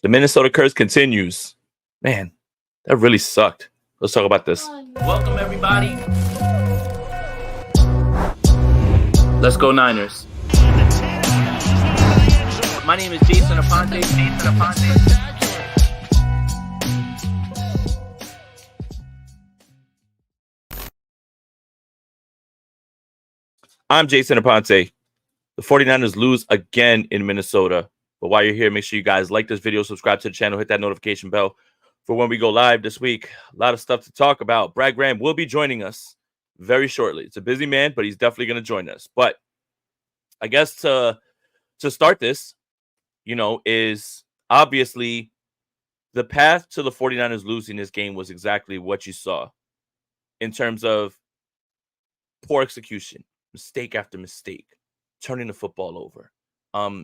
The Minnesota curse continues. Man, that really sucked. Let's talk about this. Welcome, everybody. Let's go Niners. My name is Jason Aponte. I'm Jason Aponte. The 49ers lose again in Minnesota. But while you're here, make sure you guys like this video, subscribe to the channel, hit that notification bell for when we go live this week. A lot of stuff to talk about. Brad Graham will be joining us very shortly. It's a busy man, but he's definitely going to join us. But I guess to start this, is obviously the path to the 49ers losing this game was exactly what you saw in terms of poor execution, mistake after mistake, turning the football over.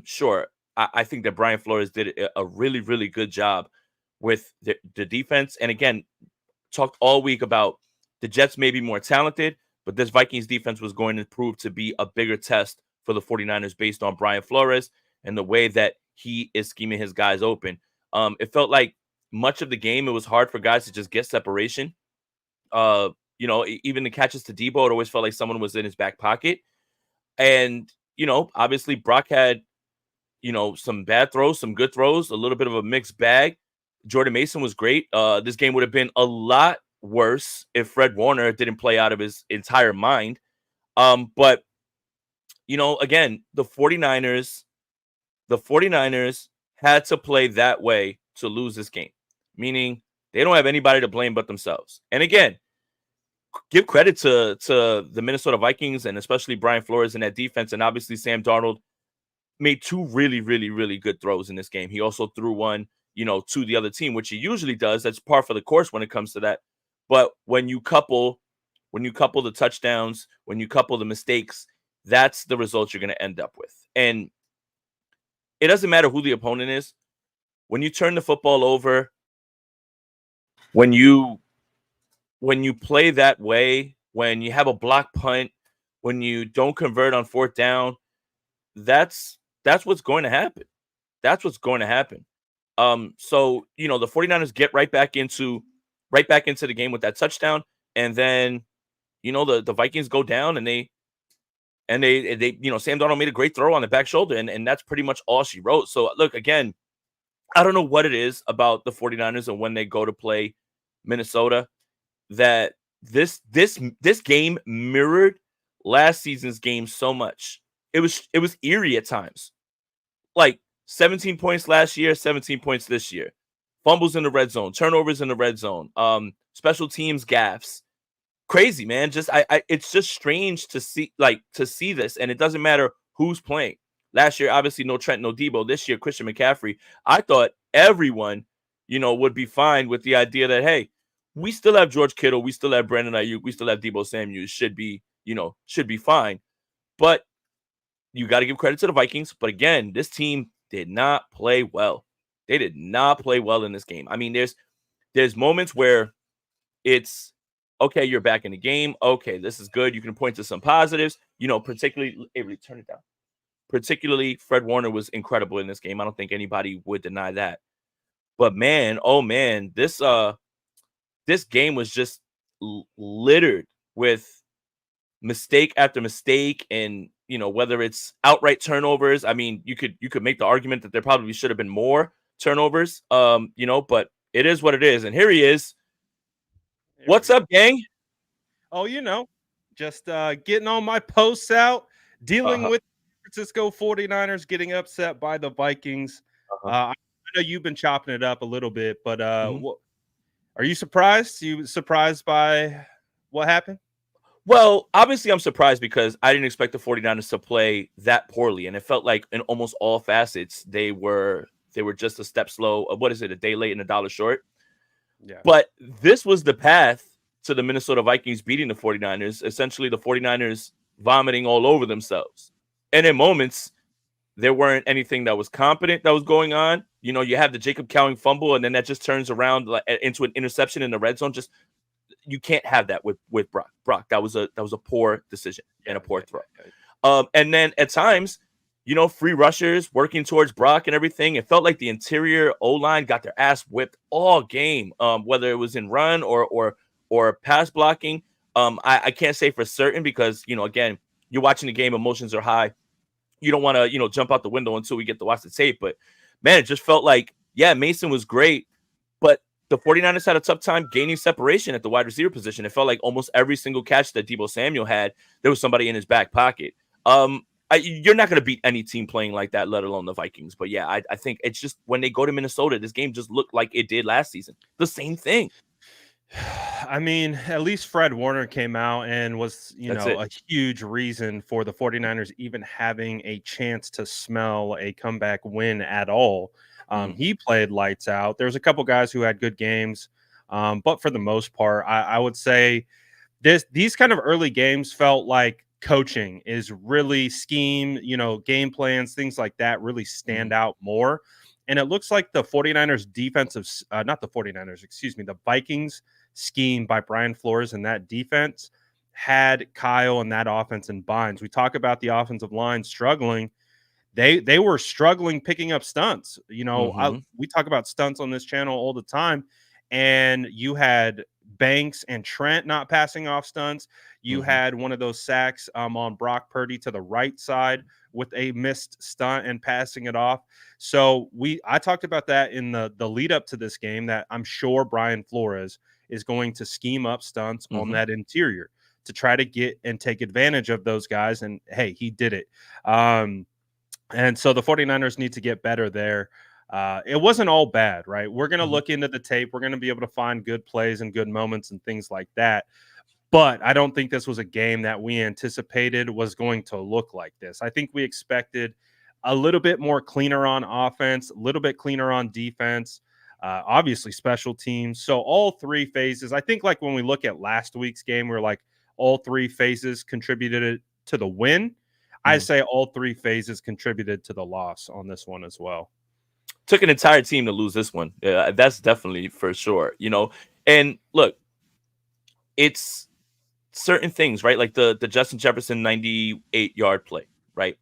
Sure, I think that Brian Flores did a really, really good job with the defense. And again, talked all week about the Jets may be more talented, but this Vikings defense was going to prove to be a bigger test for the 49ers based on Brian Flores and the way that he is scheming his guys open. It felt like much of the game, it was hard for guys to just get separation. Even the catches to Debo, it always felt like someone was in his back pocket. And, obviously Brock had, some bad throws, some good throws, a little bit of a mixed bag. Jordan Mason was great. This game would have been a lot worse if Fred Warner didn't play out of his entire mind. But, again, the 49ers had to play that way to lose this game, meaning they don't have anybody to blame but themselves. And again, give credit to the Minnesota Vikings and especially Brian Flores and that defense. And obviously Sam Darnold made two really, really, really good throws in this game. He also threw one, to the other team, which he usually does. That's par for the course when it comes to that. But when you couple the touchdowns, when you couple the mistakes, that's the result you're going to end up with. And it doesn't matter who the opponent is. When you turn the football over, when you play that way, when you have a block punt, when you don't convert on fourth down, that's what's going to happen. That's what's going to happen. So, the 49ers get right back into the game with that touchdown. And then, the Vikings go down and they Sam Darnold made a great throw on the back shoulder. And that's pretty much all she wrote. So look, again, I don't know what it is about the 49ers and when they go to play Minnesota that this game mirrored last season's game so much. It was eerie at times. Like 17 points last year, 17 points this year. Fumbles in the red zone, turnovers in the red zone, special teams gaffes. Crazy, man. It's just strange to see this, and it doesn't matter who's playing. Last year, obviously, no Trent, no Debo. This year, Christian McCaffrey. I thought everyone, would be fine with the idea that, hey, we still have George Kittle, we still have Brandon Ayuk, we still have Debo Samuel. Should be fine. But you got to give credit to the Vikings. But again, this team did not play well. They did not play well in this game. I mean, there's moments where it's okay, you're back in the game. Okay, this is good. You can point to some positives. Particularly, Avery, turn it down. Particularly, Fred Warner was incredible in this game. I don't think anybody would deny that. But man, oh man, this game was just littered with mistake after mistake, and whether it's outright turnovers. I mean, you could make the argument that there probably should have been more turnovers. But it is what it is. And here he is. What's up, gang? Oh, just getting all my posts out, dealing with Francisco 49ers getting upset by the Vikings. I know you've been chopping it up a little bit, but are you surprised? You surprised by what happened? Well, obviously I'm surprised because I didn't expect the 49ers to play that poorly. And it felt like in almost all facets, they were just a step slow. What is it? A day late and a dollar short. Yeah. But this was the path to the Minnesota Vikings beating the 49ers, essentially the 49ers vomiting all over themselves. And in moments, there weren't anything that was competent that was going on. You have the Jacob Cowing fumble, and then that just turns around into an interception in the red zone. Just you can't have that with Brock. That was a poor decision and a poor throw. And then at times, free rushers working towards Brock and everything. It felt like the interior O-line got their ass whipped all game, whether it was in run or pass blocking. I can't say for certain because, again, you're watching the game, emotions are high. You don't want to, jump out the window until we get to watch the tape. But, man, it just felt like, yeah, Mason was great, but the 49ers had a tough time gaining separation at the wide receiver position. It felt like almost every single catch that Deebo Samuel had, there was somebody in his back pocket. You're not going to beat any team playing like that, let alone the Vikings. But, yeah, I think it's just when they go to Minnesota, this game just looked like it did last season. The same thing. I mean, at least Fred Warner came out and was, a huge reason for the 49ers even having a chance to smell a comeback win at all. He played lights out. There's a couple guys who had good games, but for the most part, I would say these kind of early games felt like coaching is really scheme, game plans, things like that really stand out more. And it looks like the 49ers defensive, not the 49ers, excuse me, the Vikings scheme by Brian Flores and that defense had Kyle and that offense in binds. We talk about the offensive line struggling. They were struggling picking up stunts. We talk about stunts on this channel all the time. And you had Banks and Trent not passing off stunts. You had one of those sacks on Brock Purdy to the right side with a missed stunt and passing it off. So I talked about that in the lead up to this game, that I'm sure Brian Flores is going to scheme up stunts on that interior to try to get and take advantage of those guys. And hey, he did it. And so the 49ers need to get better there. It wasn't all bad, right? We're going to look into the tape. We're going to be able to find good plays and good moments and things like that. But I don't think this was a game that we anticipated was going to look like this. I think we expected a little bit more cleaner on offense, a little bit cleaner on defense, obviously special teams. So all three phases, I think like when we look at last week's game, we're like all three phases contributed to the win. I say all three phases contributed to the loss on this one as well. Took an entire team to lose this one. Yeah, that's definitely for sure. And look, it's certain things, right? Like the Justin Jefferson 98-yard play, right?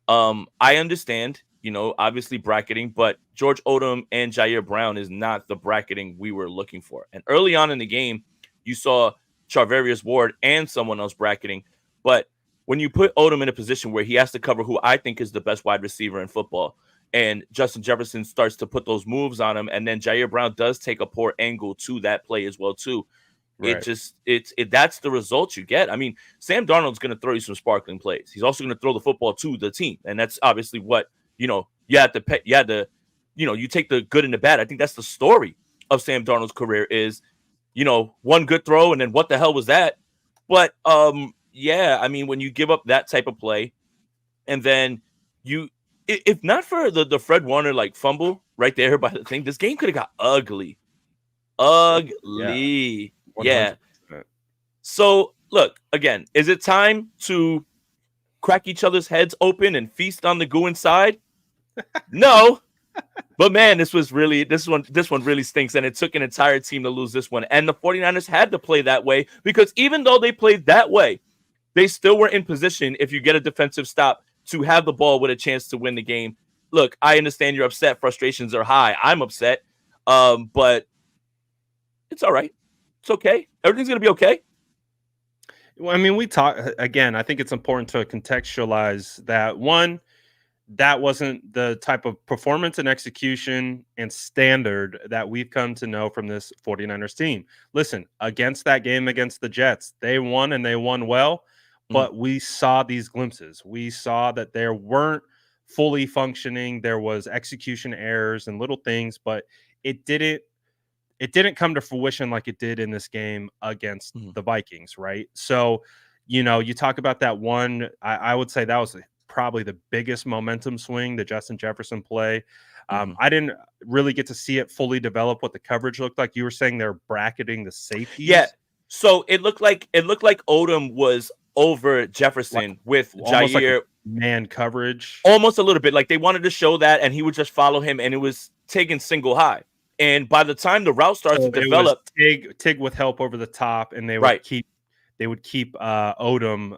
I understand, obviously bracketing, but George Odom and Jair Brown is not the bracketing we were looking for. And early on in the game, you saw Charvarius Ward and someone else bracketing. But when you put Odom in a position where he has to cover who I think is the best wide receiver in football, and Justin Jefferson starts to put those moves on him, and then Jair Brown does take a poor angle to that play as well too. Right. That's the result you get. I mean, Sam Darnold's going to throw you some sparkling plays. He's also going to throw the football to the team, and that's obviously what you take the good and the bad. I think that's the story of Sam Darnold's career is, one good throw and then what the hell was that? But yeah, I mean, when you give up that type of play, and then if not for the Fred Warner like fumble right there by the thing, this game could have got ugly. Yeah. So look, again, is it time to crack each other's heads open and feast on the goo inside? No. But man, this one really stinks, and it took an entire team to lose this one. And the 49ers had to play that way because even though they played that way, they still were in position, if you get a defensive stop, to have the ball with a chance to win the game. Look, I understand you're upset. Frustrations are high. I'm upset. But it's all right. It's okay. Everything's going to be okay. Well, I mean, we talk again. I think it's important to contextualize that one, that wasn't the type of performance and execution and standard that we've come to know from this 49ers team. Listen, against that game against the Jets, they won and they won well, but we saw these glimpses. We saw that there weren't fully functioning. There was execution errors and little things, but it didn't come to fruition like it did in this game against the Vikings, right? So, you talk about that one, I would say that was probably the biggest momentum swing, the Justin Jefferson play. I didn't really get to see it fully develop what the coverage looked like. You were saying they're bracketing the safeties. Yeah. So it looked like Odom was over Jefferson with Jair, like man coverage. Almost a little bit. Like they wanted to show that, and he would just follow him, and it was taken single high. And by the time the route starts to develop, Tig with help over the top, and they would keep Odom,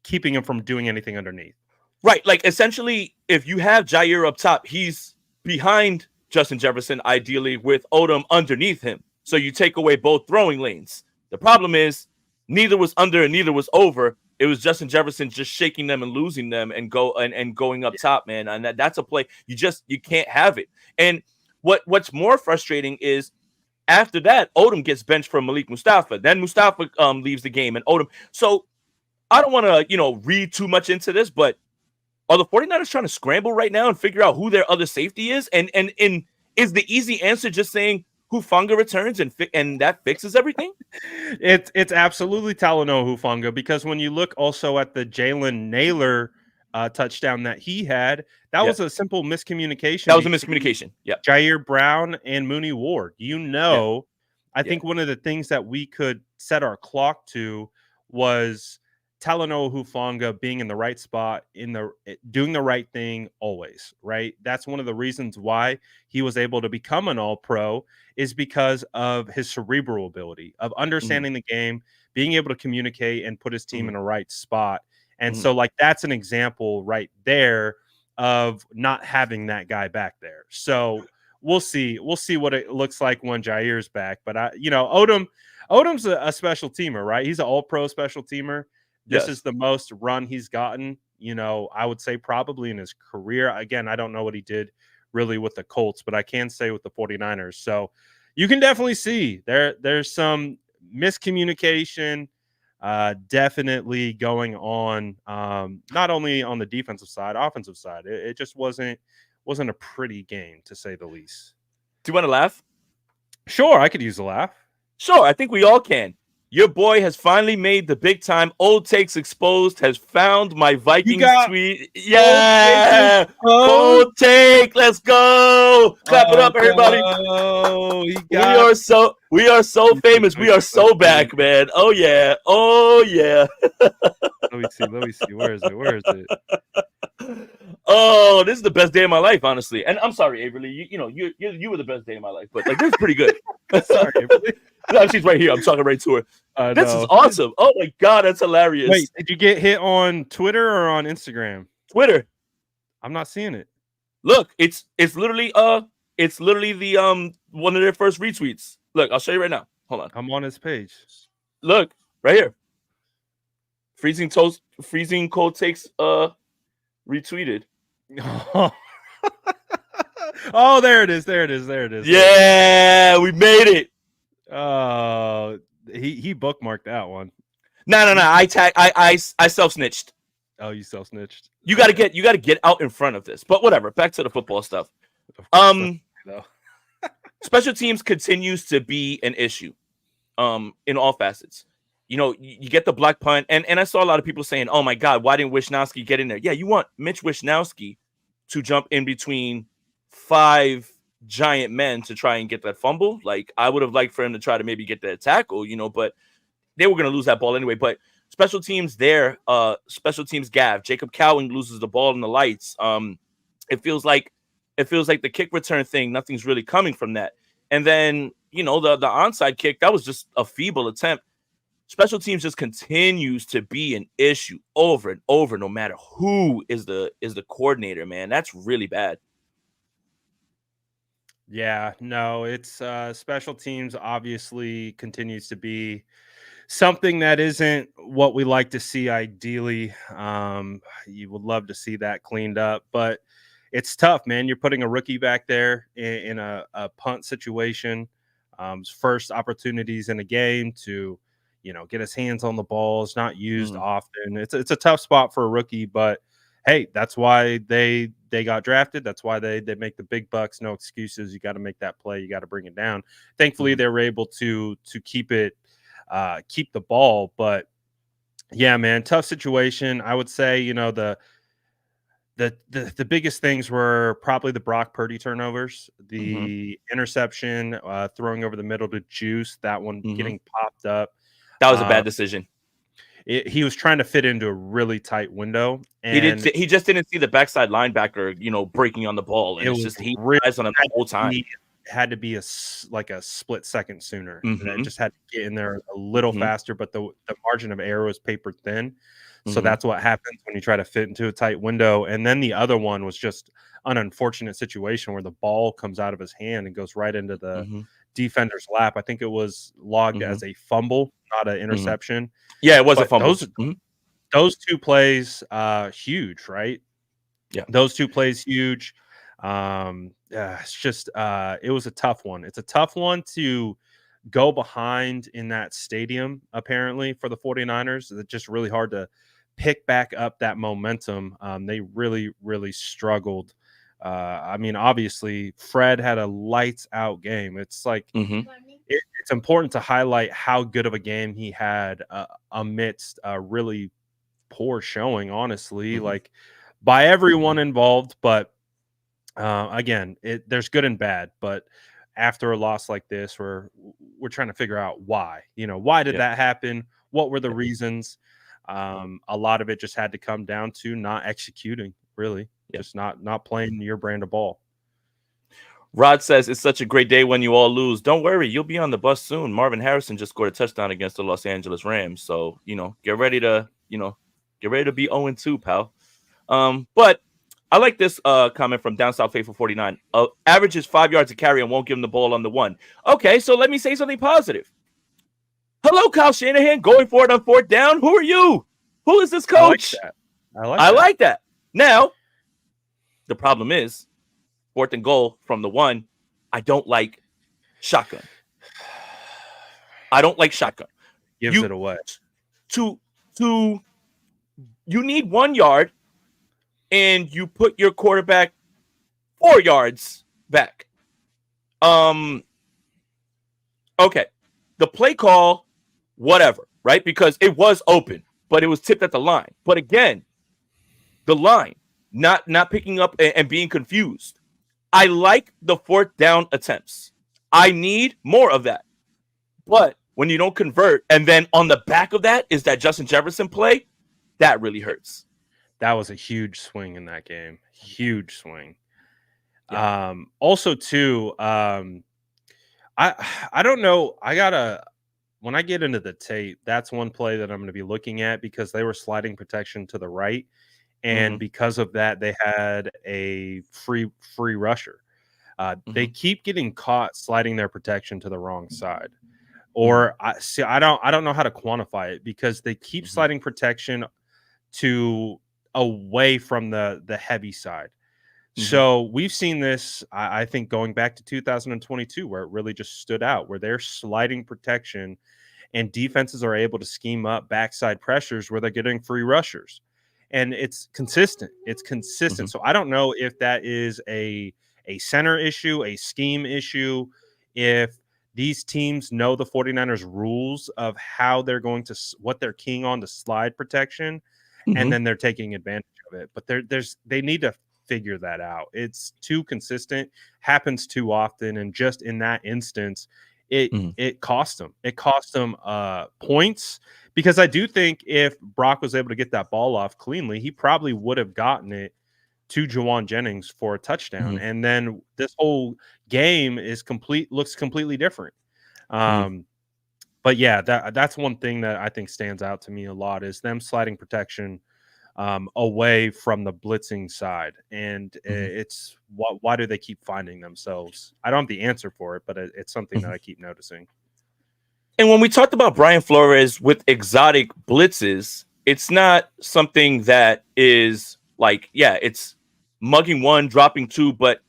keeping him from doing anything underneath. Right. Like essentially, if you have Jair up top, he's behind Justin Jefferson, ideally with Odom underneath him. So you take away both throwing lanes. The problem is neither was under and neither was over. It was Justin Jefferson just shaking them and losing them and going up top, man. And that's a play you can't have it. And what's more frustrating is after that, Odom gets benched for Malik Mustafa. Then Mustafa leaves the game and Odom. So I don't want to, read too much into this, but are the 49ers trying to scramble right now and figure out who their other safety is? And is the easy answer just saying Hufanga returns and that fixes everything? It's absolutely Talanoa Hufanga, because when you look also at the Jalen Naylor touchdown that he had, that was a simple miscommunication. That was a miscommunication. Yeah. Jair Brown and Mooney Ward. I think one of the things that we could set our clock to was Talanoa Hufanga being in the right spot, doing the right thing always, right? That's one of the reasons why he was able to become an All-Pro, is because of his cerebral ability of understanding the game, being able to communicate and put his team in the right spot. And so like that's an example right there of not having that guy back there. So we'll see what it looks like when Jair's back. But Odom's a special teamer, right? He's an All-Pro special teamer. This is the most run he's gotten, I would say probably in his career. Again, I don't know what he did really with the Colts, but I can say with the 49ers. So you can definitely see there's some miscommunication definitely going on, not only on the defensive side, offensive side. It just wasn't a pretty game, to say the least. Do you want to laugh? Sure, I could use a laugh. Sure, I think we all can. Your boy has finally made the big time. Old Takes Exposed has found my Vikings tweet. Yeah, Old Take, let's go! Clap it up, everybody! We are so famous. We are so back, man. Oh yeah, oh yeah. Let me see. Where is it? Oh, this is the best day of my life, honestly. And I'm sorry, Avery. You were the best day of my life, but like this is pretty good. Sorry, Avery. No, she's right here. I'm talking right to her. This is awesome. Oh my god, that's hilarious. Wait, did you get hit on Twitter or on Instagram? Twitter. I'm not seeing it. Look, it's literally the one of their first retweets. Look, I'll show you right now. Hold on. I'm on his page. Look, right here. Freezing Cold Takes retweeted. Oh, there it is. Yeah, we made it. He bookmarked that one. No. I self-snitched. Oh, you self-snitched. You gotta get out in front of this. But whatever. Back to the football stuff. Special teams continues to be an issue. In all facets. You get the block punt, and I saw a lot of people saying, "Oh my God, why didn't Wisnowski get in there?" Yeah, you want Mitch Wisnowski to jump in between 5 giant men to try and get that fumble. Like I would have liked for him to try to maybe get that tackle, but they were going to lose that ball anyway. But special teams Gav, Jacob Cowing loses the ball in the lights. It feels like the kick return thing, nothing's really coming from that. And then, the onside kick, that was just a feeble attempt. Special teams just continues to be an issue over and over, no matter who is the coordinator, man. That's really bad. Yeah, no, it's special teams obviously continues to be something that isn't what we like to see ideally. You would love to see that cleaned up, but it's tough, man. You're putting a rookie back there in a punt situation. First opportunities in a game to, get his hands on the ball. It's not used often. It's a tough spot for a rookie, but hey, that's why they got drafted. That's why they make the big bucks. No excuses. You got to make that play. You got to bring it down. Thankfully, they were able to keep it, keep the ball. But yeah, man, tough situation. I would say, the biggest things were probably the Brock Purdy turnovers, the interception, throwing over the middle to Juice, that one getting popped up. That was a bad decision. He was trying to fit into a really tight window, and he just didn't see the backside linebacker, breaking on the ball, and he eyes on him the whole time. Had to be a split second sooner. It just had to get in there a little faster, but the margin of error was paper thin. So that's what happens when you try to fit into a tight window. And then the other one was just an unfortunate situation where the ball comes out of his hand and goes right into the defender's lap. I think it was logged as a fumble, not an interception. Yeah, it was a But fumble. those two plays, huge, right? Yeah. Those two plays, huge. It's just, it was a tough one. It's a tough one to go behind in that stadium, apparently, for the 49ers. It's just really hard to pick back up that momentum. They really, really struggled. I mean, obviously, Fred had a lights out game. It's like, it's important to highlight how good of a game he had amidst a really poor showing, honestly, like by everyone involved. But again, there's good and bad. But after a loss like this, we're trying to figure out why. Why did that happen? What were the reasons? A lot of it just had to come down to not executing, really. Just not playing your brand of ball. Rod says it's such a great day when you all lose. Don't worry, you'll be on the bus soon. Marvin Harrison just scored a touchdown against the Los Angeles Rams, so get ready to be 0-2, pal. But I like this comment from Down South Faithful 49. Averages 5 yards a carry and won't give him the ball on the one. Okay, so let me say something positive. Hello, Kyle Shanahan, going for it on 4th down. Who are you? Who is this coach? I like that. Now, the problem is 4th and goal from the 1. I don't like shotgun. Gives it away. You need 1 yard, and you put your quarterback 4 yards back. Okay. The play call, whatever, right? Because it was open, but it was tipped at the line. But again, the line, not picking up and being confused. I like the 4th down attempts. I need more of that. But when you don't convert, and then on the back of that is that Justin Jefferson play, that really hurts. That was a huge swing in that game. Huge swing. Yeah. Also, too, I don't know. When I get into the tape, that's one play that I'm going to be looking at because they were sliding protection to the right. And because of that, they had a free rusher. They keep getting caught sliding their protection to the wrong side. Or I don't know how to quantify it because they keep sliding protection to away from the heavy side. So we've seen this, I think, going back to 2022, where it really just stood out, where they're sliding protection and defenses are able to scheme up backside pressures where they're getting free rushers. And it's consistent. So I don't know if that is a center issue, a scheme issue, if these teams know the 49ers rules of how they're going to, what they're keying on to slide protection, and then they're taking advantage of it. But they need to figure that out. It's too consistent, happens too often, and just in that instance, it cost them. It cost them points, because I do think if Brock was able to get that ball off cleanly, he probably would have gotten it to Juwan Jennings for a touchdown. And then this whole game looks completely different. But yeah, that's one thing that I think stands out to me a lot is them sliding protection away from the blitzing side. And it's why do they keep finding themselves? I don't have the answer for it, but it's something that I keep noticing. And when we talked about Brian Flores with exotic blitzes, it's not something that is like, it's mugging 1, dropping 2, but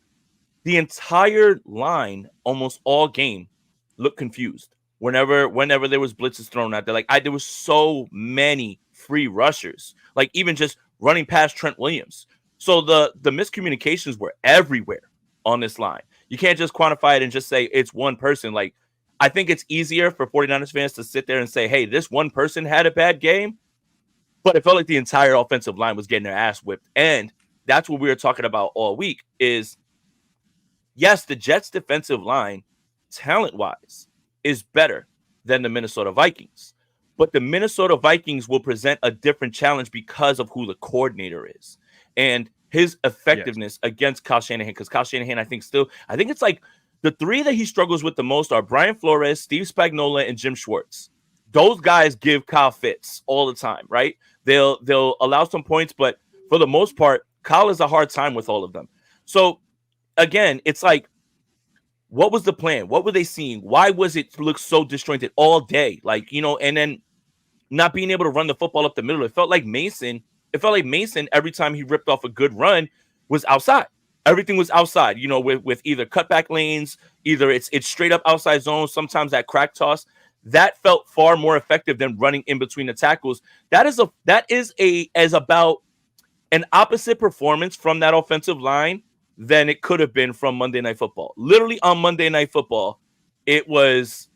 the entire line, almost all game, looked confused. Whenever there was blitzes thrown out there, there was so many free rushers, like even just running past Trent Williams. So the miscommunications were everywhere on this line. You can't just quantify it and just say it's one person. Like, I think it's easier for 49ers fans to sit there and say, hey, this one person had a bad game, but it felt like the entire offensive line was getting their ass whipped. And that's what we were talking about all week is, yes, the Jets defensive line, talent-wise, is better than the Minnesota Vikings. But the Minnesota Vikings will present a different challenge because of who the coordinator is and his effectiveness against Kyle Shanahan. Because Kyle Shanahan, I think it's like the 3 that he struggles with the most are Brian Flores, Steve Spagnuolo, and Jim Schwartz. Those guys give Kyle fits all the time, right? They'll allow some points, but for the most part, Kyle has a hard time with all of them. So again, it's like, what was the plan? What were they seeing? Why was it look so disjointed all day? Like, and then not being able to run the football up the middle. It felt like Mason every time he ripped off a good run was outside. Everything was outside, with either cutback lanes, either it's straight up outside zone, sometimes that crack toss. That felt far more effective than running in between the tackles. That is about an opposite performance from that offensive line than it could have been from Monday Night Football. Literally on Monday Night Football, it was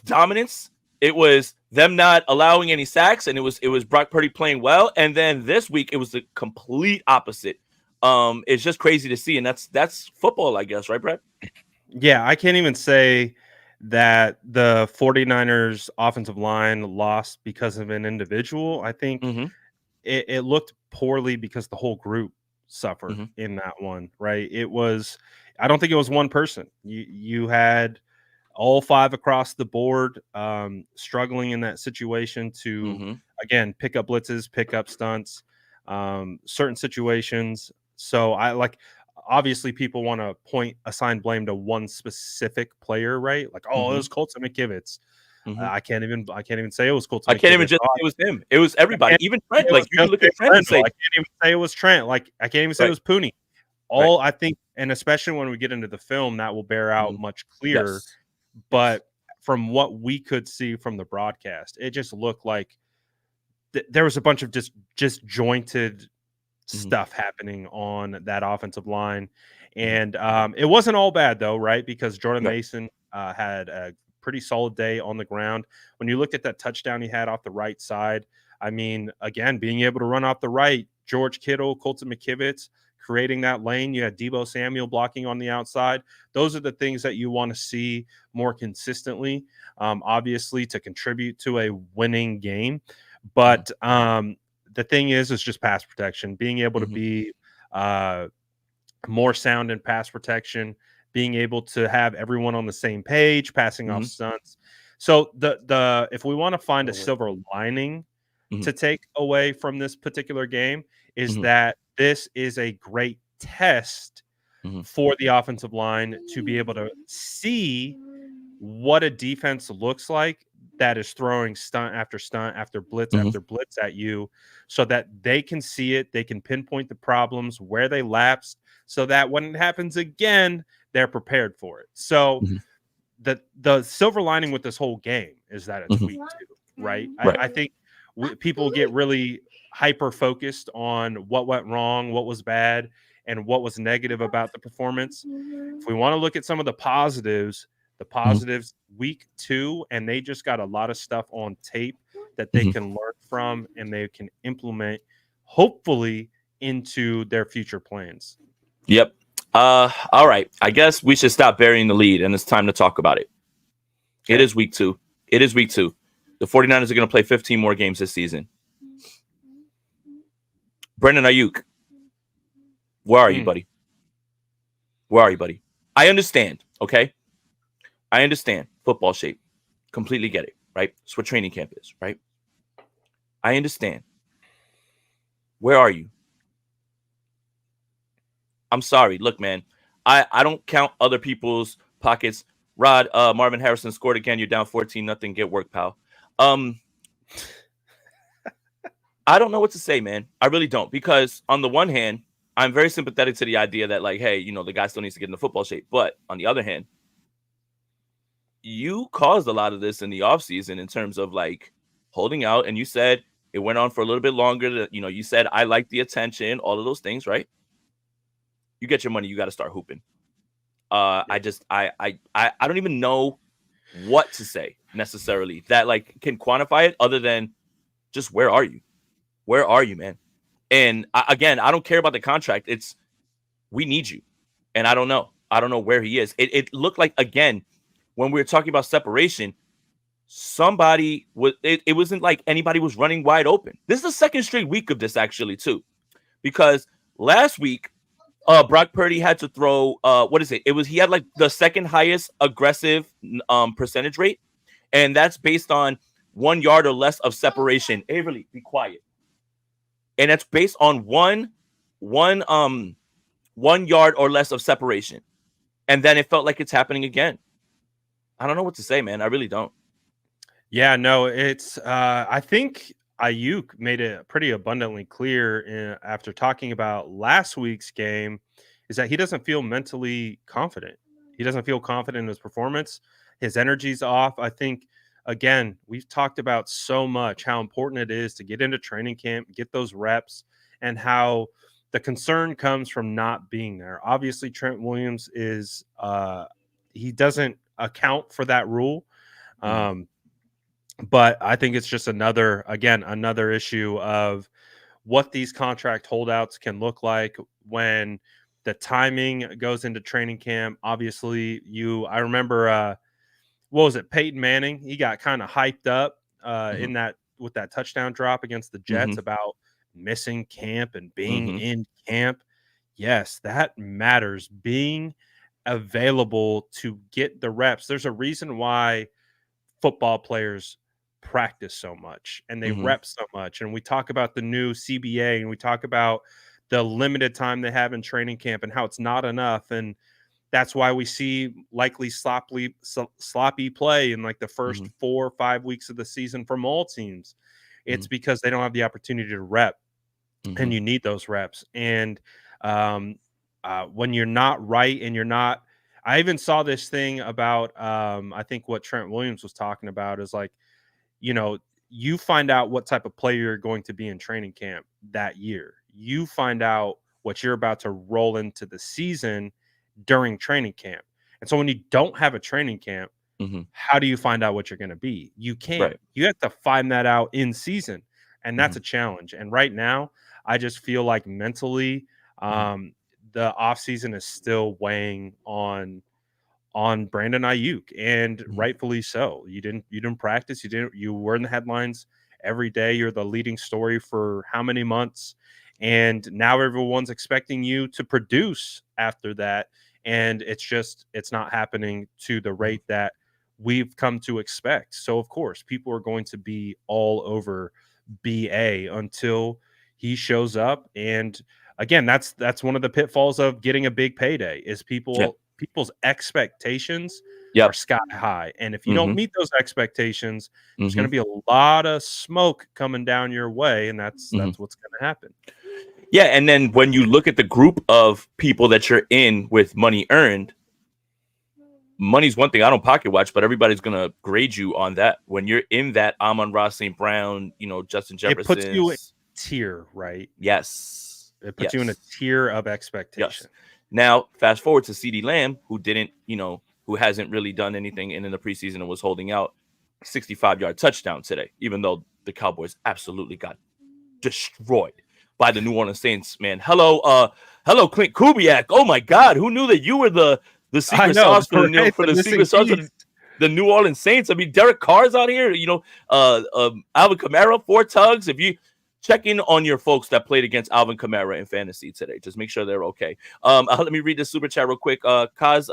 dominance. It was them not allowing any sacks, and it was Brock Purdy playing well. And then this week, it was the complete opposite. It's just crazy to see, and that's football, I guess, right, Brett? Yeah, I can't even say that the 49ers offensive line lost because of an individual. I think it looked poorly because the whole group suffered in that one, right? I don't think it was one person. You had all five across the board struggling in that situation to, again, pick up blitzes, pick up stunts, certain situations. So obviously people want to assign blame to one specific player, right? Like, it was Colton McKivitz. I can't even say it was Colton. I can't even just say it was him. It was everybody, even Trent. Like, you can look at Trent and say, I can't even say it was Trent. Like, I can't even say it was Pooney. I think, and especially when we get into the film, that will bear out much clearer. Yes. But from what we could see from the broadcast, it just looked like there was a bunch of disjointed stuff happening on that offensive line. And it wasn't all bad, though, right? Because Jordan Mason had a pretty solid day on the ground. When you looked at that touchdown he had off the right side, I mean, again, being able to run off the right, George Kittle, Colton McKivitz, creating that lane. You had Deebo Samuel blocking on the outside. Those are the things that you want to see more consistently, obviously, to contribute to a winning game. But the thing is just pass protection, being able to be more sound in pass protection, being able to have everyone on the same page, passing off stunts. So if we want to find a silver lining to take away from this particular game, is that this is a great test for the offensive line to be able to see what a defense looks like that is throwing stunt after blitz after blitz at you, so that they can see it, they can pinpoint the problems where they lapsed, so that when it happens again, they're prepared for it. So the silver lining with this whole game is that it's week 2, right? I think people get really hyper focused on what went wrong, what was bad, and what was negative about the performance. If we want to look at some of the positives week 2, and they just got a lot of stuff on tape that they can learn from and they can implement, hopefully, into their future plans. Yep. All right. I guess we should stop burying the lead, and it's time to talk about it. Okay. It is week 2. The 49ers are going to play 15 more games this season. Brendan Ayuk, where are you, buddy? Where are you, buddy? I understand, okay? I understand football shape. Completely get it, right? It's what training camp is, right? I understand. Where are you? I'm sorry. Look, man, I don't count other people's pockets. Rod, Marvin Harrison scored again. You're down 14-0. Get work, pal. I don't know what to say, man. I really don't. Because on the one hand, I'm very sympathetic to the idea that, like, hey, the guy still needs to get into football shape. But on the other hand, you caused a lot of this in the offseason in terms of, like, holding out. And you said it went on for a little bit longer. You said, I like the attention, all of those things, right? You get your money, you got to start hooping. I don't even know what to say necessarily that, like, can quantify it other than just where are you? Where are you, man? And again, I don't care about the contract. It's we need you. And I don't know. I don't know where he is. It looked like, again, when we were talking about separation, somebody was it wasn't like anybody was running wide open. This is the second straight week of this, actually, too. Because last week, Brock Purdy had to throw he had like the second highest aggressive percentage rate, and that's based on 1 yard or less of separation. Hey, really, be quiet. and that's based on one 1 yard or less of separation. And then it felt like it's happening again. I don't know what to say, man. I really don't. Yeah, no, it's I think Ayuk made it pretty abundantly clear after talking about last week's game is that he doesn't feel mentally confident. He doesn't feel confident in his performance. His energy's off. I think again, we've talked about so much how important it is to get into training camp, get those reps, and how the concern comes from not being there. Obviously, Trent Williams is he doesn't account for that rule. Um, but I think it's just another issue of what these contract holdouts can look like when the timing goes into training camp. Obviously, I remember what was it, Peyton Manning? He got kind of hyped up in that with that touchdown drop against the Jets about missing camp and being in camp. Yes, that matters. Being available to get the reps. There's a reason why football players practice so much and they rep so much. And we talk about the new CBA and we talk about the limited time they have in training camp and how it's not enough. And that's why we see likely sloppy play in like the first 4 or 5 weeks of the season from all teams. It's because they don't have the opportunity to rep, and you need those reps. And when you're not right and you're not, I even saw this thing about I think what Trent Williams was talking about is like, you find out what type of player you're going to be in training camp that year. You find out what you're about to roll into the season during training camp. And so when you don't have a training camp, how do you find out what you're going to be? You can't. Right. You have to find that out in season. And that's a challenge. And right now, I just feel like mentally, the offseason is still weighing on Brandon Ayuk, and rightfully so. You didn't practice. You were in the headlines every day. You're the leading story for how many months, and now everyone's expecting you to produce after that, and it's not happening to the rate that we've come to expect. So of course, people are going to be all over BA until he shows up. And again, that's one of the pitfalls of getting a big payday is people's expectations are sky high. And if you don't meet those expectations, there's going to be a lot of smoke coming down your way. And that's what's going to happen. Yeah. And then when you look at the group of people that you're in with money earned, money's one thing. I don't pocket watch, but everybody's going to grade you on that. When you're in that Amon-Ra St. Brown, Justin Jefferson. It puts you in a tier, right? Yes. It puts you in a tier of expectation. Yes. Now, fast forward to CeeDee Lamb, who who hasn't really done anything in the preseason and was holding out 65-yard touchdown today, even though the Cowboys absolutely got destroyed by the New Orleans Saints, man. Hello, Clint Kubiak. Oh my God, who knew that you were the secret sauce for the secret sauce of the New Orleans Saints? I mean, Derek Carr's out here, Alvin Kamara, 4 tugs. If you check in on your folks that played against Alvin Kamara in fantasy today, just make sure they're okay. Let me read the super chat real quick. Kaz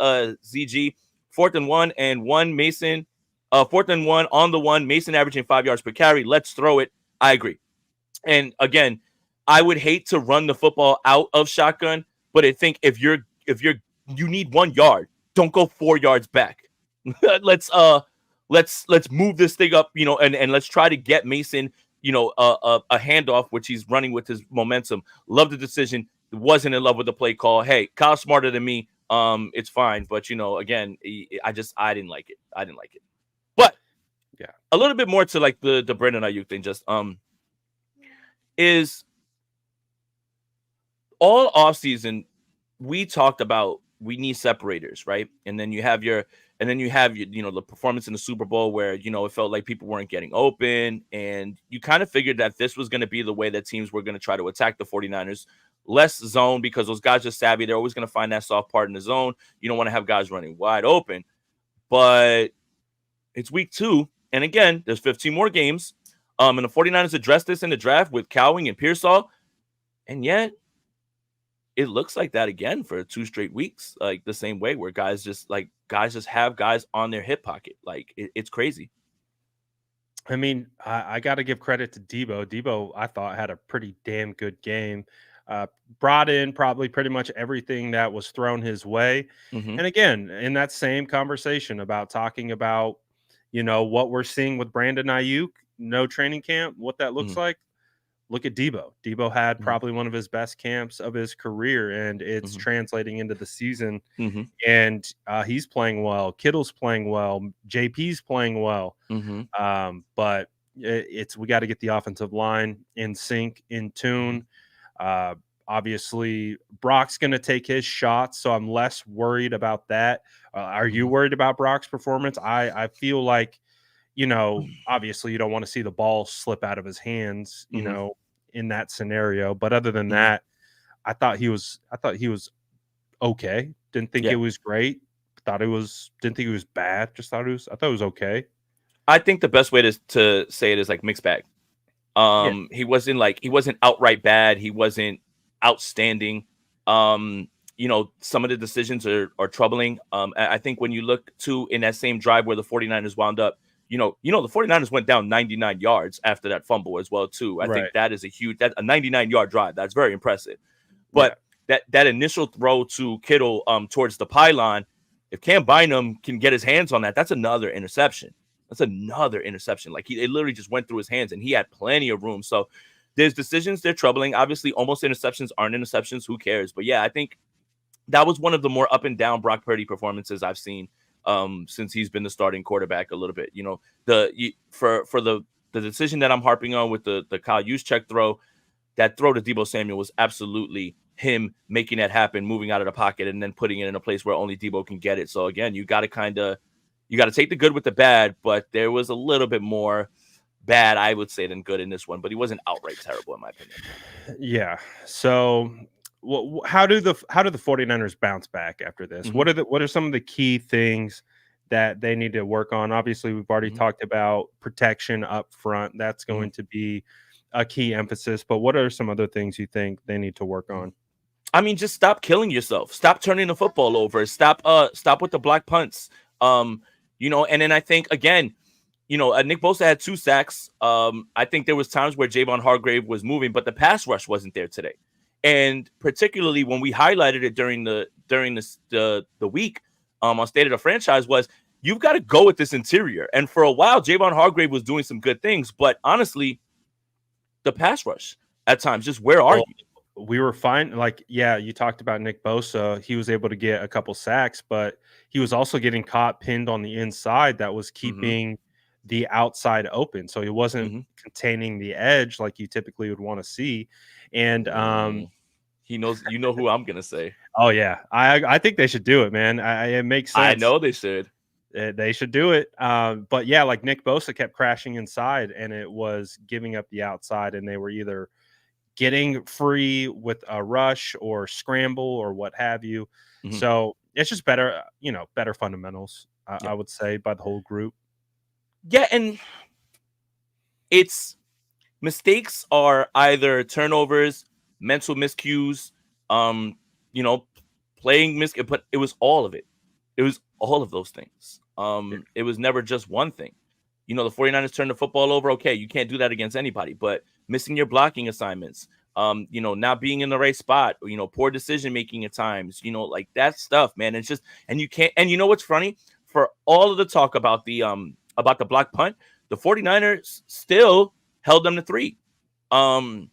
ZG, 4th and 1 and 1 Mason. 4th and 1 on the 1, Mason averaging 5 yards per carry. Let's throw it. I agree. And again, I would hate to run the football out of shotgun, but I think if you need 1 yard, don't go 4 yards back. let's move this thing up, and let's try to get Mason, a handoff, which he's running with his momentum. Love the decision. Wasn't in love with the play call. Hey, Kyle's smarter than me. It's fine, but again, I didn't like it. But yeah, a little bit more to like the Brandon Ayuk thing. Just is all offseason we talked about we need separators, right? And then you have your the performance in the Super Bowl where it felt like people weren't getting open, and you kind of figured that this was going to be the way that teams were going to try to attack the 49ers. Less zone, because those guys are savvy. They're always going to find that soft part in the zone. You don't want to have guys running wide open. But it's week 2, and again, there's 15 more games. And the 49ers addressed this in the draft with Cowing and Pearsall, and yet it looks like that again for 2 straight weeks, like the same way where guys just have guys on their hip pocket. Like it's crazy. I mean, I got to give credit to Debo. Debo, I thought, had a pretty damn good game. Brought in probably pretty much everything that was thrown his way. Mm-hmm. And again, in that same conversation about talking about, what we're seeing with Brandon Ayuk, no training camp, what that looks Mm-hmm. like. Look at Debo. Debo had Mm-hmm. probably one of his best camps of his career, and it's Mm-hmm. translating into the season. Mm-hmm. And he's playing well. Kittle's playing well. JP's playing well. Mm-hmm. But it's we got to get the offensive line in sync, in tune. Uh, Obviously, Brock's going to take his shots, so I'm less worried about that. Are you Mm-hmm. worried about Brock's performance? I feel like, obviously you don't want to see the ball slip out of his hands, Mm-hmm. in that scenario. But other than Mm-hmm. that, I thought he was okay. Didn't think it Yeah. was great. Didn't think it was bad. I thought it was okay. I think the best way to say it is like mixed bag. Yeah. He wasn't outright bad. He wasn't outstanding. Some of the decisions are troubling. I think when you look to in that same drive where the 49ers wound up, the 49ers went down 99 yards after that fumble as well, too. I think Right. that is a 99-yard drive. That's very impressive. Yeah. But that initial throw to Kittle towards the pylon, if Cam Bynum can get his hands on that, that's another interception. That's another interception. Like it literally just went through his hands, and he had plenty of room. So there's decisions, they're troubling. Obviously, almost interceptions aren't interceptions. Who cares? But yeah, I think that was one of the more up and down Brock Purdy performances I've seen since he's been the starting quarterback a little bit. For the decision that I'm harping on with the Kyle Juszczyk throw, that throw to Deebo Samuel was absolutely him making that happen, moving out of the pocket and then putting it in a place where only Deebo can get it. So again, you got to take the good with the bad, but there was a little bit more bad, I would say, than good in this one, but he wasn't outright terrible in my opinion. Yeah. So how do the 49ers bounce back after this? Mm-hmm. What are some of the key things that they need to work on? Obviously, we've already Mm-hmm. talked about protection up front. That's Mm-hmm. going to be a key emphasis, but what are some other things you think they need to work on? I mean, just stop killing yourself. Stop turning the football over. Stop with the block punts. And then I think again, Nick Bosa had 2 sacks. I think there was times where Javon Hargrave was moving, but the pass rush wasn't there today. And particularly when we highlighted it during the week on State of the Franchise was you've got to go with this interior. And for a while, Javon Hargrave was doing some good things, but honestly, the pass rush at times, just where are you? We were fine. Like, yeah, you talked about Nick Bosa. He was able to get a couple sacks, but he was also getting caught pinned on the inside that was Mm-hmm. keeping the outside open. So he wasn't Mm-hmm. containing the edge like you typically would want to see. And He knows, who I'm gonna say. oh yeah, I think they should do it, man. It makes sense. I know they should. They should do it. But yeah, like Nick Bosa kept crashing inside, and it was giving up the outside, and they were either getting free with a rush or scramble or what have you. Mm-hmm. So it's just better, better fundamentals, Yeah. I would say, by the whole group. Yeah, and it's mistakes are either turnovers, mental miscues, playing but it was all of it. It was all of those things. It was never just one thing. The 49ers turned the football over. Okay, you can't do that against anybody, but missing your blocking assignments, not being in the right spot, poor decision making at times, like that stuff, man. It's just, and you can't, and you know what's funny? For all of the talk about the block punt, the 49ers still held them to 3. And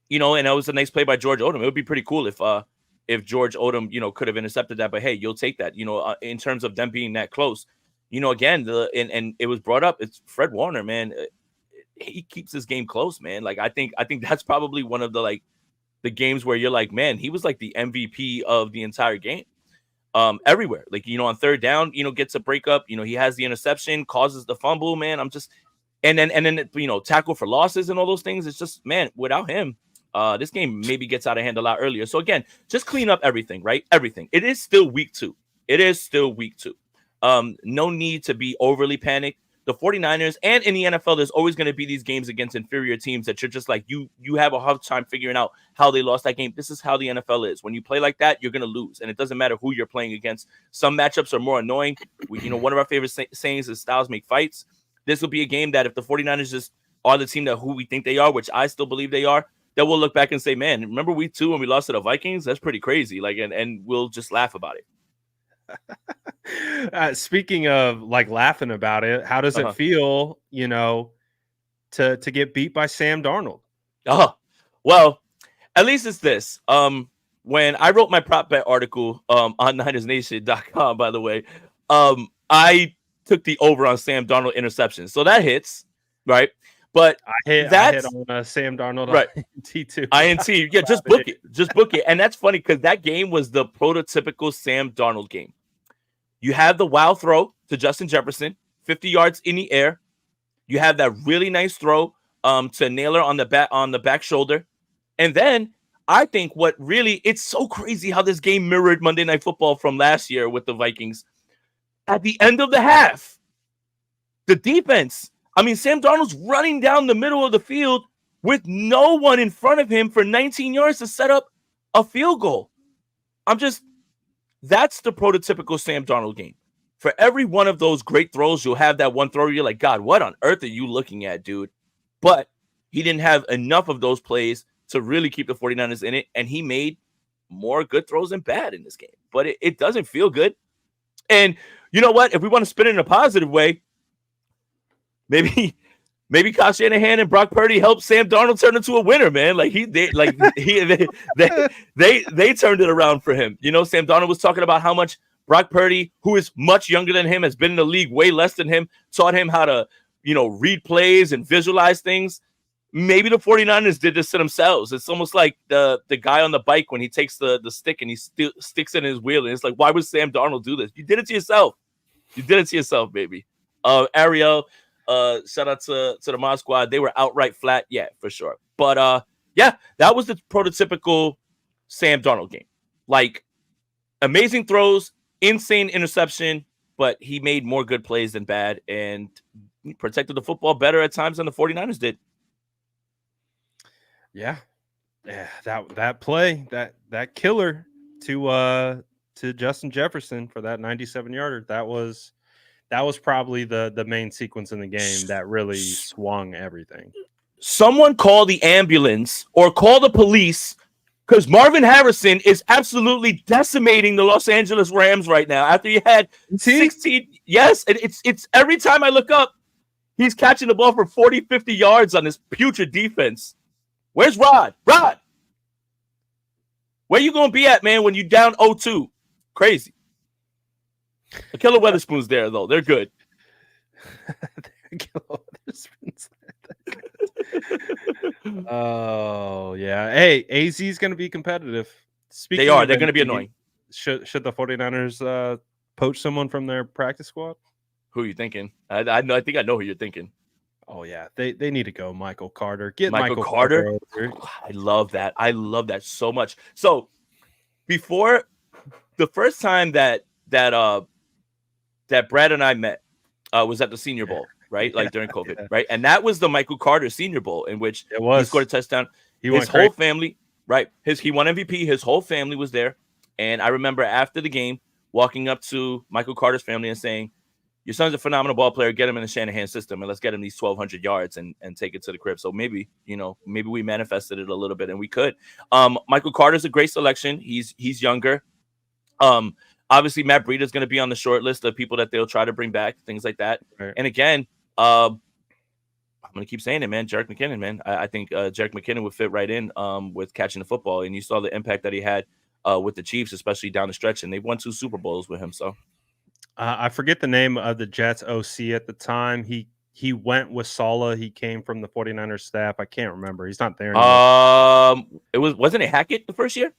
that was a nice play by George Odom. It would be pretty cool if George Odom, could have intercepted that, but hey, you'll take that, in terms of them being that close. Again, and it was brought up. It's Fred Warner, man. He keeps this game close, man. Like I think that's probably one of the games where you're like, man, he was like the MVP of the entire game. Everywhere, like on third down, gets a breakup. He has the interception, causes the fumble, man. And then tackle for losses and all those things. It's just, man, without him, this game maybe gets out of hand a lot earlier. So again, just clean up everything, right? Everything. It is still week 2. No need to be overly panicked. The 49ers and in the NFL, there's always going to be these games against inferior teams that you're just like, you have a hard time figuring out how they lost that game. This is how the NFL is. When you play like that, you're going to lose. And it doesn't matter who you're playing against. Some matchups are more annoying. One of our favorite sayings is styles make fights. this will be a game that if the 49ers just are the team that who we think they are, which I still believe they are, that we'll look back and say, man, remember week 2 when we lost to the Vikings? That's pretty crazy. Like, and we'll just laugh about it. Speaking of like laughing about it, how does it feel, to get beat by Sam Darnold? Well, at least it's this. When I wrote my prop bet article on NinersNation.com, by the way, I took the over on Sam Darnold interceptions. So that hits, right? But I hit on Sam Darnold, right? T2 INT, yeah, just book it, And that's funny because that game was the prototypical Sam Darnold game. You have the wild throw to Justin Jefferson, 50 yards in the air. You have that really nice throw to Naylor on the back shoulder, and then I think it's so crazy how this game mirrored Monday Night Football from last year with the Vikings. At the end of the half, the defense. I mean, Sam Darnold's running down the middle of the field with no one in front of him for 19 yards to set up a field goal. That's the prototypical Sam Darnold game. For every one of those great throws, you'll have that one throw you're like, God, what on earth are you looking at, dude? But he didn't have enough of those plays to really keep the 49ers in it, and he made more good throws than bad in this game. But it doesn't feel good. And you know what? If we want to spin it in a positive way, maybe Kyle Shanahan and Brock Purdy helped Sam Darnold turn into a winner, man. Like they turned it around for him. Sam Darnold was talking about how much Brock Purdy, who is much younger than him, has been in the league way less than him, taught him how to, read plays and visualize things. Maybe the 49ers did this to themselves. It's almost like the guy on the bike when he takes the stick and he sticks it in his wheel. And it's like, why would Sam Darnold do this? You did it to yourself. You did it to yourself, baby. Ariel, shout out to the Mod Squad. They were outright flat. Yeah, for sure. But yeah, that was the prototypical Sam Darnold game. Like, amazing throws, insane interception, but he made more good plays than bad, and he protected the football better at times than the 49ers did. Yeah, that play, that killer to Justin Jefferson for that 97-yarder. That was probably the main sequence in the game that really swung everything. Someone call the ambulance or call the police, because Marvin Harrison is absolutely decimating the Los Angeles Rams right now. After he had 16, yes, it's every time I look up, he's catching the ball for 40, 50 yards on this putrid defense. Where's Rod? Rod, where you gonna be at, man, when you down 0-2? Crazy. The Killer Weatherspoon's there, though. They're good. Oh, yeah. Hey, AZ's going to be competitive. They're going to be annoying. Should the 49ers poach someone from their practice squad? Who are you thinking? I think I know who you're thinking. Oh, yeah. They need to go Michael Carter. Get Michael Carter. I love that. I love that so much. So before the first time that Brad and I met was at the Senior Bowl, right? Like during COVID, right? And that was the Michael Carter Senior Bowl in which he scored a touchdown. His whole family, right? He won MVP. His whole family was there. And I remember after the game walking up to Michael Carter's family and saying, your son's a phenomenal ball player. Get him in the Shanahan system and let's get him these 1,200 yards and take it to the crib. So maybe we manifested it a little bit and we could. Michael Carter's a great selection. He's younger. Obviously, Matt Breida is going to be on the short list of people that they'll try to bring back, things like that. Right. And again, I'm going to keep saying it, man. Jerick McKinnon, man. I think Jerick McKinnon would fit right in with catching the football. And you saw the impact that he had with the Chiefs, especially down the stretch. And they've won 2 Super Bowls with him. So I forget the name of the Jets OC at the time. He went with Saleh. He came from the 49ers staff. I can't remember. He's not there anymore. Wasn't it Hackett the first year?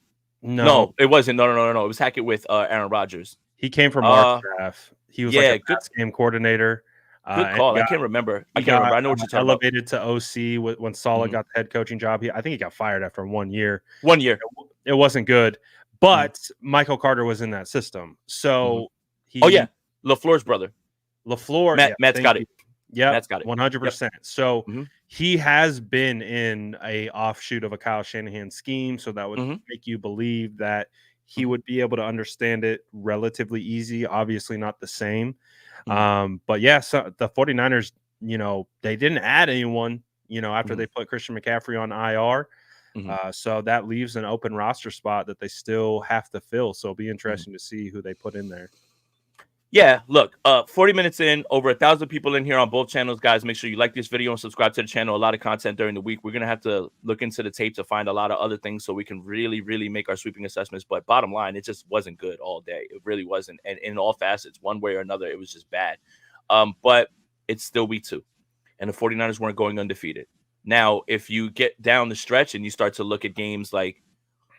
No, it wasn't. No. It was Hackett with Aaron Rodgers. He came from our staff. He was like a game coordinator. Good call. I can't remember. I know what you're talking elevated about. To OC when Saleh got the head coaching job. I think he got fired after 1 year. 1 year. It wasn't good. But Michael Carter was in that system. So LaFleur's brother. Matt's got it. Yeah, Matt's got it. 100%. Yep. So he has been in a offshoot of a Kyle Shanahan scheme. So that would make you believe that he would be able to understand it relatively easy. Obviously not the same. But yeah, so the 49ers they didn't add anyone, after they put Christian McCaffrey on IR. So that leaves an open roster spot that they still have to fill. So it'll be interesting to see who they put in there. Yeah, look, 40 minutes in, over 1,000 people in here on both channels, guys. Make sure you like this video and subscribe to the channel. A lot of content during the week. We're going to have to look into the tape to find a lot of other things so we can really, really make our sweeping assessments. But bottom line, it just wasn't good all day. It really wasn't. And in all facets, one way or another, it was just bad. But it's still week 2. And the 49ers weren't going undefeated. Now, if you get down the stretch and you start to look at games like,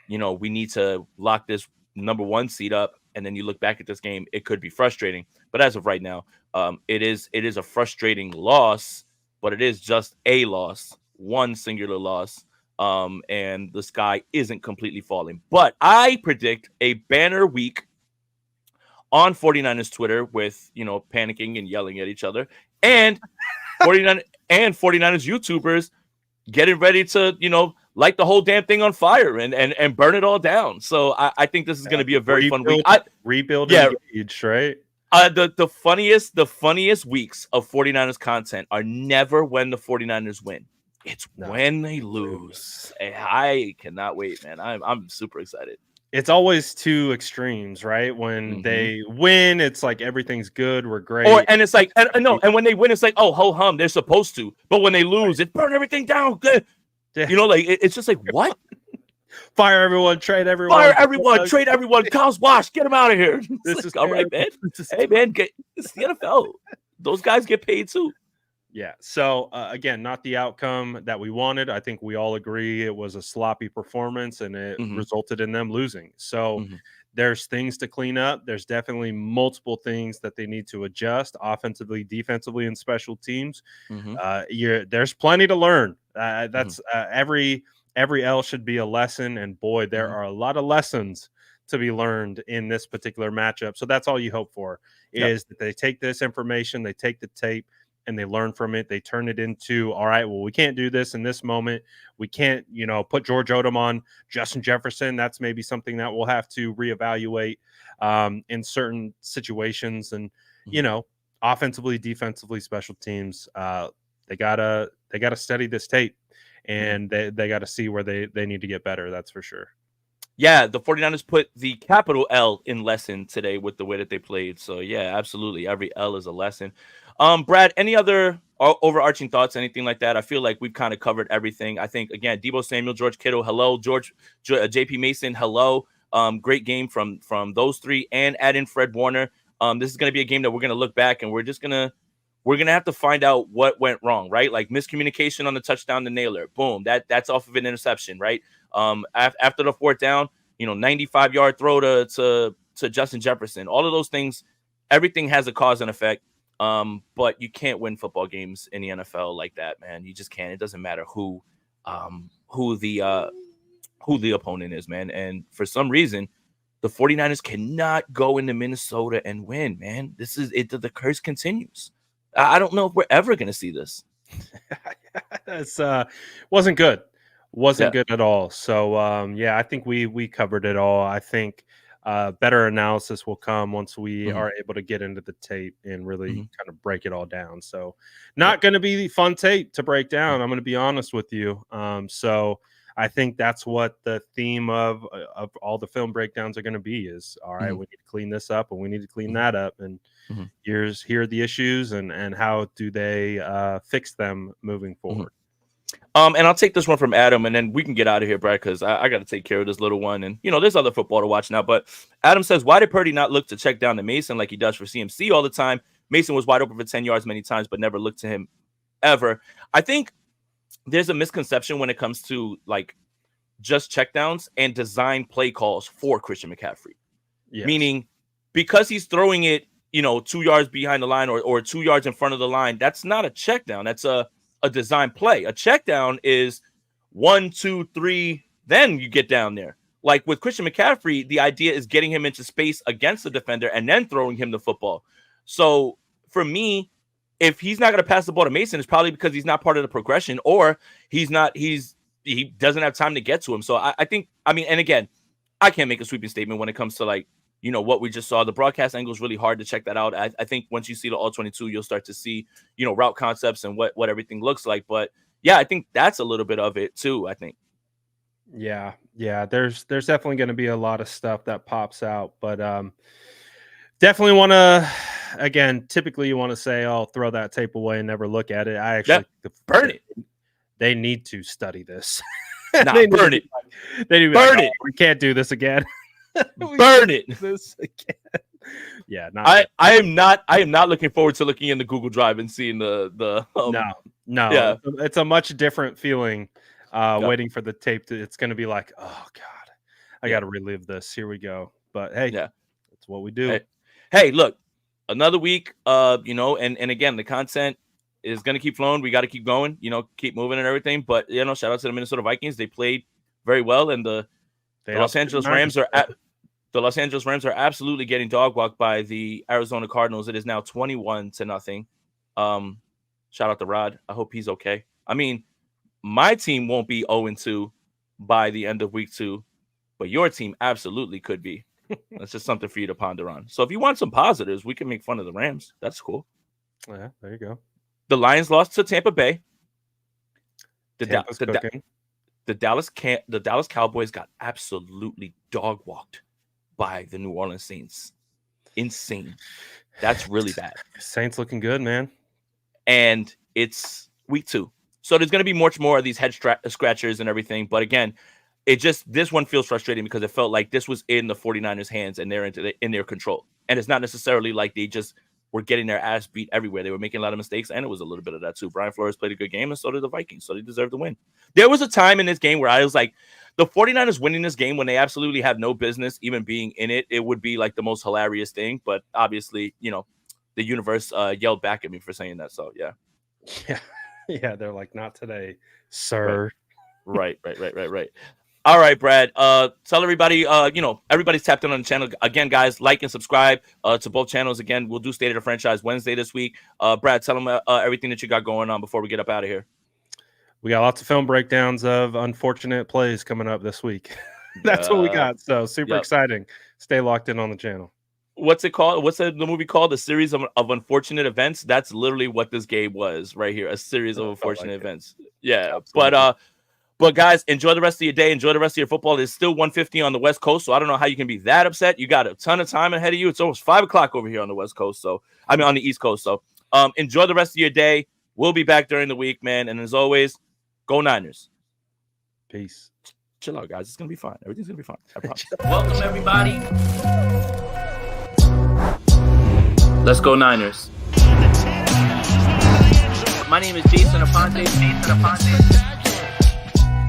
we need to lock this number 1 seed up, and then you look back at this game, it could be frustrating. But as of right now, it is a frustrating loss, but it is just a loss, one singular loss, and the sky isn't completely falling. But I predict a banner week on 49ers Twitter with, panicking and yelling at each other, and 49ers YouTubers getting ready to, light the whole damn thing on fire and burn it all down. So I think this is going to be a very fun week. Rebuild engaged, right? The funniest weeks of 49ers content are never when the 49ers win. It's when they lose. I cannot wait, man. I'm super excited. It's always 2 extremes, right? When they win, it's like everything's good, we're great. And it's like, and when they win, it's like, oh, ho hum, they're supposed to. But when they lose, it burn everything down. Good. Yeah. It's just like, what? Fire everyone, trade everyone. Fire everyone, trade everyone. Kyle's washed. Get him out of here. This is all right, man. Hey, man, it's the NFL. Those guys get paid too. Yeah. So, again, not the outcome that we wanted. I think we all agree it was a sloppy performance and it resulted in them losing. So, there's things to clean up. There's definitely multiple things that they need to adjust offensively, defensively, and special teams. There's plenty to learn. That's every L should be a lesson. And boy, there are a lot of lessons to be learned in this particular matchup. So that's all you hope for is that they take this information, they take the tape, and they learn from it. They turn it into, all right, well, we can't do this in this moment. We can't, put George Odom on Justin Jefferson. That's maybe something that we'll have to reevaluate in certain situations. And, offensively, defensively, special teams, they gotta study this tape, and they got to see where they need to get better. That's for sure. Yeah, the 49ers put the capital L in lesson today with the way that they played. So, yeah, absolutely. Every L is a lesson. Brad, any other overarching thoughts, anything like that? I feel like we've kind of covered everything. I think, again, Deebo Samuel, George Kittle, hello. JP Mason, hello. Great game from those 3, and add in Fred Warner. This is going to be a game that we're going to look back, and we're going to have to find out what went wrong, right? Like miscommunication on the touchdown to Naylor. Boom, that's off of an interception, right? After the 4th down, 95-yard throw to Justin Jefferson. All of those things, everything has a cause and effect. But you can't win football games in the NFL like that, man. You just can't. It doesn't matter who the opponent is, man. And for some reason, the 49ers cannot go into Minnesota and win, man. This is it. The curse continues. I don't know if we're ever going to see this. It's wasn't good. Wasn't good at all. So, I think we covered it all. I think better analysis will come once we are able to get into the tape and really kind of break it all down. So not going to be fun tape to break down. I'm going to be honest with you. So I think that's what the theme of all the film breakdowns are going to be is, all right, we need to clean this up and we need to clean that up. And here are the issues and how do they fix them moving forward. And I'll take this one from Adam, and then we can get out of here, Brad, because I got to take care of this little one. And, there's other football to watch now. But Adam says, why did Purdy not look to check down to Mason like he does for CMC all the time? Mason was wide open for 10 yards many times, but never looked to him ever. I think there's a misconception when it comes to, like, just checkdowns and design play calls for Christian McCaffrey. Yes. Meaning, because he's throwing it, 2 yards behind the line or 2 yards in front of the line, that's not a check down. That's a design play. A check down is 1, 2, 3, then you get down there. Like with Christian McCaffrey, the idea is getting him into space against the defender and then throwing him the football. So for me, if he's not going to pass the ball to Mason, it's probably because he's not part of the progression or he doesn't have time to get to him. So I think, and again, I can't make a sweeping statement when it comes to like what we just saw. The broadcast angle is really hard to check that out. I think once you see the all 22, you'll start to see, route concepts and what everything looks like. But yeah, I think that's a little bit of it too, I think. Yeah. There's definitely going to be a lot of stuff that pops out, but definitely want to, again, typically you want to say, oh, throw that tape away and never look at it. I actually burn it. They need to study this. Nah, burn it. They need to burn it. We can't do this again. Burn it. This again. Yeah, I am not looking forward to looking in the Google Drive and seeing the no. Yeah. It's a much different feeling waiting for the tape it's going to be like, oh god, I got to relive this. Here we go. But hey, that's what we do. Hey, look, another week, and again, the content is going to keep flowing. We got to keep going, keep moving and everything. But, shout out to the Minnesota Vikings. They played very well, and the Los Angeles Rams are absolutely getting dog walked by the Arizona Cardinals. It is now 21-0. Shout out to Rod. I hope he's okay. I mean, my team won't be 0-2 by the end of week 2, but your team absolutely could be. That's just something for you to ponder on. So if you want some positives, we can make fun of the Rams. That's cool. Yeah, there you go. The Lions lost to Tampa Bay. The Dallas Cowboys got absolutely dog walked by the New Orleans Saints. Insane. That's really bad. Saints looking good, man. And it's week 2. So there's going to be much more of these head scratchers and everything. But again, this one feels frustrating because it felt like this was in the 49ers' hands and they're in their control. And it's not necessarily like they just were getting their ass beat everywhere. They were making a lot of mistakes, and it was a little bit of that too. Brian Flores played a good game, and so did the Vikings, so they deserve to win. There was a time in this game where I was like, the 49ers winning this game when they absolutely have no business even being in it, it would be like the most hilarious thing. But obviously, the universe yelled back at me for saying that. So, yeah. Yeah, they're like, not today, sir. Right. All right, Brad. Tell everybody, everybody's tapped in on the channel. Again, guys, like and subscribe to both channels. Again, we'll do State of the Franchise Wednesday this week. Brad, tell them everything that you got going on before we get up out of here. We got lots of film breakdowns of unfortunate plays coming up this week. That's what we got. So super exciting. Stay locked in on the channel. What's it called? What's the movie called? A series of unfortunate events. That's literally what this game was right here. A series of unfortunate events. Yeah. Absolutely. But guys, enjoy the rest of your day. Enjoy the rest of your football. It's still 1:50 on the West Coast, so I don't know how you can be that upset. You got a ton of time ahead of you. It's almost 5 o'clock over here on the West Coast. On the East Coast. So enjoy the rest of your day. We'll be back during the week, man. And as always, go Niners. Peace. Chill out, guys. It's gonna be fine. Everything's gonna be fine. I promise. Welcome, everybody. Let's go Niners. My name is Jason Aponte.